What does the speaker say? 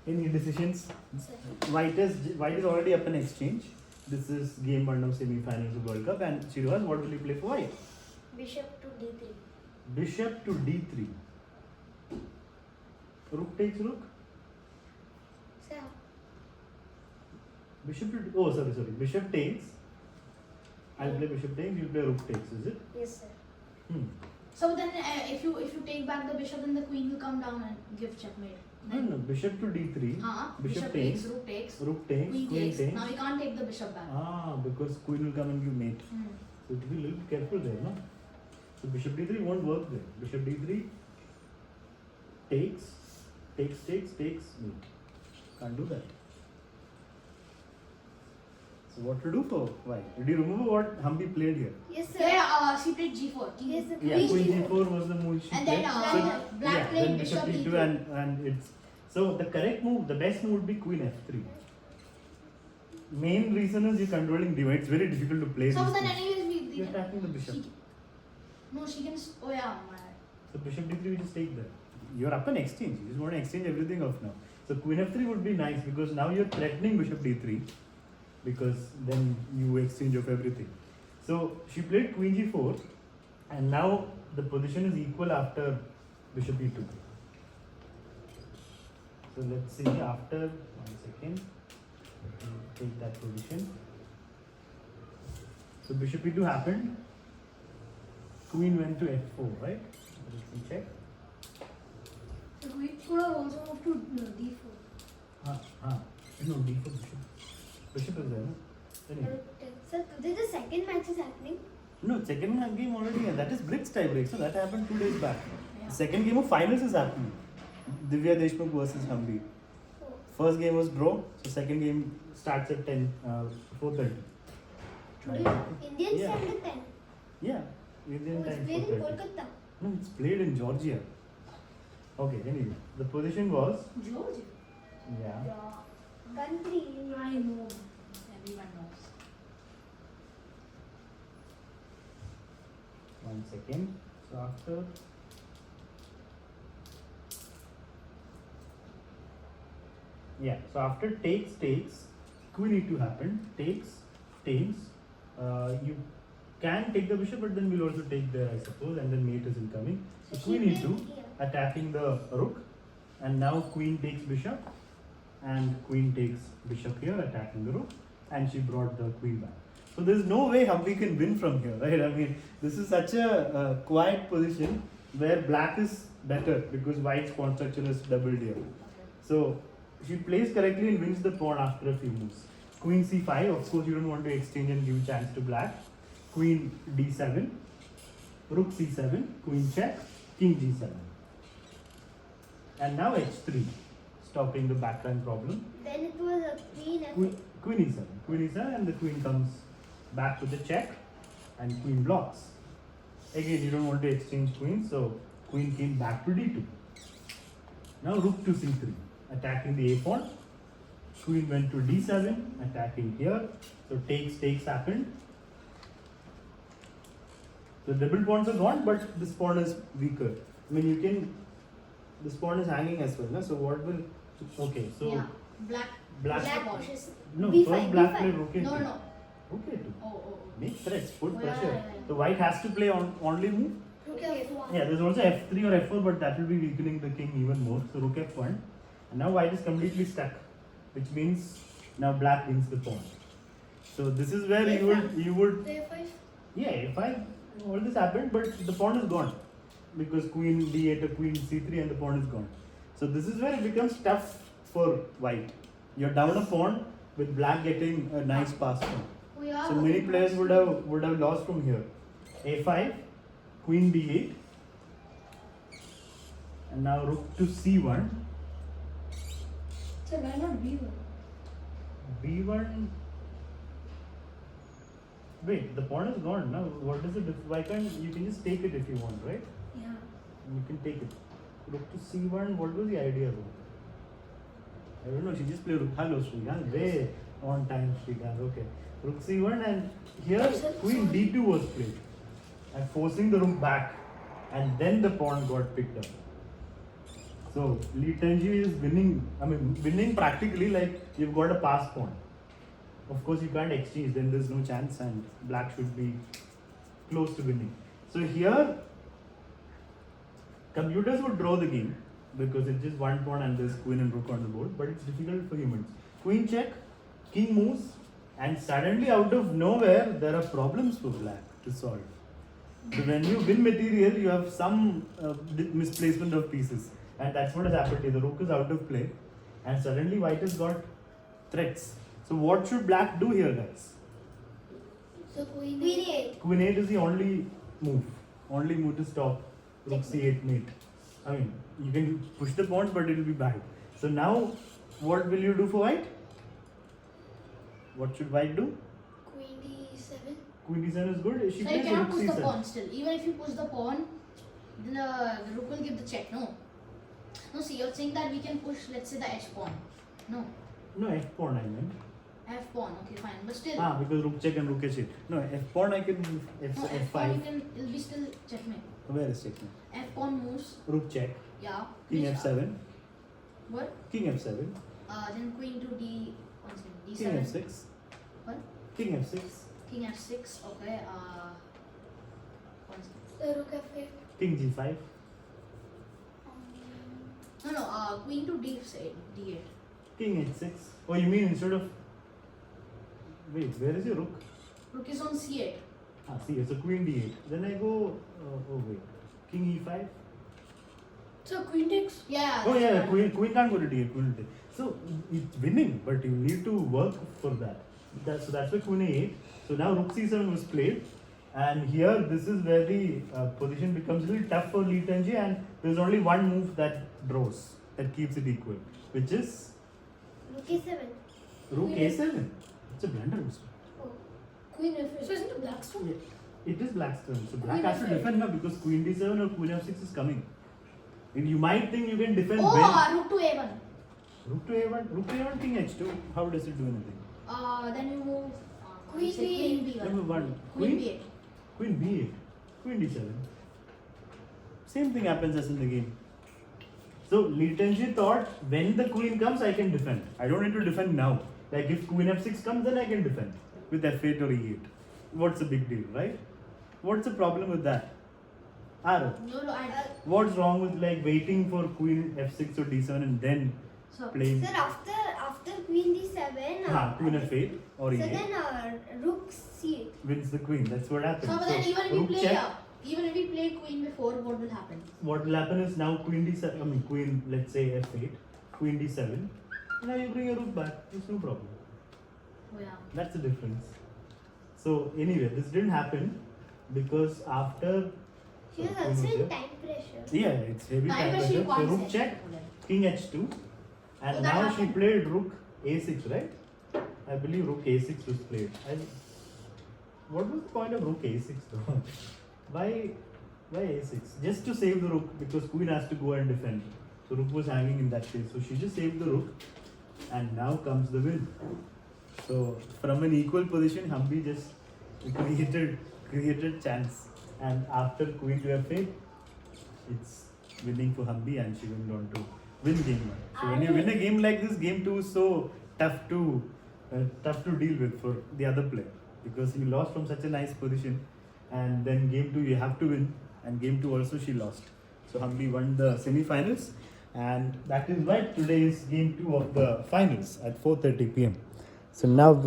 Any decisions? White is already up in exchange. This is game 1 of semi-finals of World Cup, and Shiraz, what will you play for white? Bishop to d3. Bishop to d3. Rook takes rook. Sir. Bishop to sorry. Bishop takes. I'll play bishop takes. You play rook takes. Is it? Yes, sir. So then, if you take back the bishop, then the queen will come down and give checkmate. No. Bishop to d3. Bishop takes, rook takes, rook takes, queen queen takes. Now you can't take the bishop back. Because queen will come and give mate. So to be a little careful there, no? So bishop d3 won't work there. Bishop d3 takes, mate. Can't do that. So what to do for white? Do you remember what Humpy played here? Yes, sir. Yeah, she played g4. Yes, sir. Yeah, queen g4 was the move she And played. then black played then bishop e2 e2. and it's so the correct move, the best move would be queen f3. Main reason is you're controlling d. It's very difficult to play So this. then, anyways, You're attacking the bishop. She can. Oh yeah. So bishop d3 we just take that. You're up in exchange. You just want to exchange everything off now. So queen f3 would be nice because now you're threatening bishop d3 because then you exchange of everything. So she played queen g4 and now the position is equal after bishop e2. So let's see after 1 second. Take that position. So bishop e2 happened. Queen went to f4, right? Let me check. The queen could have also moved to d4. No, d4 bishop. Bishop is there, no? Anyway. Sir, today the second match is happening. No, second game already. That is Blitz tiebreak. So that happened 2 days back. Yeah. The second game of finals is happening. Divya Deshmukh versus Humpy. First game was draw. So second game starts at 4:30. Today, Indian Yeah. standard 10. Yeah, Indian It's time played in 4:30. Kolkata. No, it's played in Georgia. Okay, anyway, the position was Georgia. yeah. Country. I know. Everyone knows. 1 second. So after so after takes, queen e2 happened. Takes. You can take the bishop, but then we'll also take there, I suppose, and then mate is incoming. So So queen she e2 played here. attacking the rook, and now queen takes bishop, and queen takes bishop here attacking the rook, and she brought the queen back. So there's no way Humpy can win from here, right? I mean, this is such a quiet position where black is better because white's pawn structure is doubled here. So she plays correctly and wins the pawn after a few moves. Queen c5, of course you don't want to exchange and give chance to black. Queen d7, rook c7, queen check, king g7. And now h3, stopping the backline problem. Then it was a queen and Queen e7, and the queen comes back to the check, and queen blocks. Again, you don't want to exchange queens, so queen came back to d2. Now rook to c3, attacking the a pawn. Queen went to d7, attacking here. So takes happened. The double pawns are gone, but this pawn is weaker. I mean, this pawn is hanging as well. No? So what will? Okay, so Yeah. Black. black pawn. pushes. no, B5, first black B5. played rook a2. No. Rook a2. Oh. Make threats, put Oh, pressure. yeah. So white has to play on only move. Rook f1. Yeah, there's also f3 or f4, but that will be weakening the king even more. So rook f1, and now white is completely stuck, which means now black wins the pawn. So this is where you would a5. f5. All this happened, but the pawn is gone because queen d8 or queen c3 and the pawn is gone. So this is where it becomes tough for white. You're down a pawn with black getting a nice pass pawn. So many players would have lost from here. a5, queen d8, and now rook to c1. So why not b1? b1. Wait, the pawn is gone now. What is it? Why can't you can just take it if you want, right? Yeah. You can take it. Rook to c1. What was the idea though? I don't know. She just played rook. Hello, Srikanth. Way on time, Srikanth. Okay. Rook c1, and here queen d2 was played, and forcing the rook back, and then the pawn got picked up. So Li Tenji is winning. I mean, winning practically, like you've got a pass pawn. Of course, you can't exchange. Then there's no chance, and black should be close to winning. So here, computers would draw the game because it's just one pawn and there's queen and rook on the board. But it's difficult for humans. Queen check, king moves, and suddenly out of nowhere there are problems for black to solve. So when you win material, you have some misplacement of pieces, and that's what has happened here. The rook is out of play, and suddenly white has got threats. So what should black do here, guys? So queen e8. Queen 8 is the only move to stop rook c8 mate. I mean, you can push the pawns, but it will be bad. So now, what will you do for white? What should white do? Queen d7. Queen d7 is good. She So you plays cannot rook push the c7. pawn still. Even if you push the pawn, then the rook will give the check. No. No, see, you're saying that we can push, let's say, the h pawn. No. No, f pawn I meant. F pawn, okay, fine. But still, Because rook check and rook h8. No, f pawn I can move no, f5. F pawn you can, it'll be still checkmate. Where is checkmate? F pawn moves, Rook check. yeah. King which- f7. What? King f7. Then queen to d, one second, King d7. f6. What? King f6. King f6, okay. One second. So rook f8. King g5. No, queen to d8. King h6. Oh, you mean instead of. Wait, where is your rook? Rook is on c8. See, so queen d8. Then I go. Oh, wait. King e5. So queen takes. Yeah. Oh, that's yeah, fine. queen can't go to d8. Queen will take. So it's winning, but you need to work for that. So that's why queen a8. So now rook c7 was played. And here, this is where the position becomes a little tough for Li Tenji, and there's only one move that draws, that keeps it equal, which is Rook e7. rook a7. It's a blunder also. Oh. Queen f8. So isn't it black's turn? Yeah, it is black's turn. So black Queen has to f8. defend now because queen d7 or queen f6 is coming. And you might think you can defend Oh, rook to a1. rook to a1, rook to a1, king h2. How does it do anything? Then you move Queen say queen b1. Number one, Queen queen, b8. queen b8, queen d7. Same thing happens as in the game. So Li Tenji thought when the queen comes, I can defend. I don't need to defend now. Like if queen f6 comes, then I can defend with f8 or e8. What's the big deal, right? What's the problem with that? Aro, No, what's wrong with like waiting for queen f6 or d7 and then so, playing Sir, after queen d7. queen f8 or So e8? then rook c8. Wins the queen. That's what happens. so but then even if we rook play, check. even if we play queen before, what will happen? What will happen is now queen d7, I mean queen, let's say f8, queen d7. Now you bring your rook back. It's no problem. Oh yeah. That's the difference. So anyway, this didn't happen because after. She was queen also was in there. time pressure. Yeah, it's heavy Time time pressure you pressure. So can't rook say. check, king h2, and So that now she happened. played rook a6, right? I believe rook a6 was played. What was the point of rook a6 though? Why a6? Just to save the rook because queen has to go and defend. So rook was hanging in that case. So she just saved the rook, and now comes the win. So from an equal position, Humpy just created chance, and after queen to f8, it's winning for Humpy, and she went on to win game 1. So when you win a game like this, game 2 is so tough to deal with for the other player because you lost from such a nice position, and then game 2 you have to win, and game 2 also she lost. So Humpy won the semi-finals, and that is why today is game 2 of the finals at 4:30 p.m. So now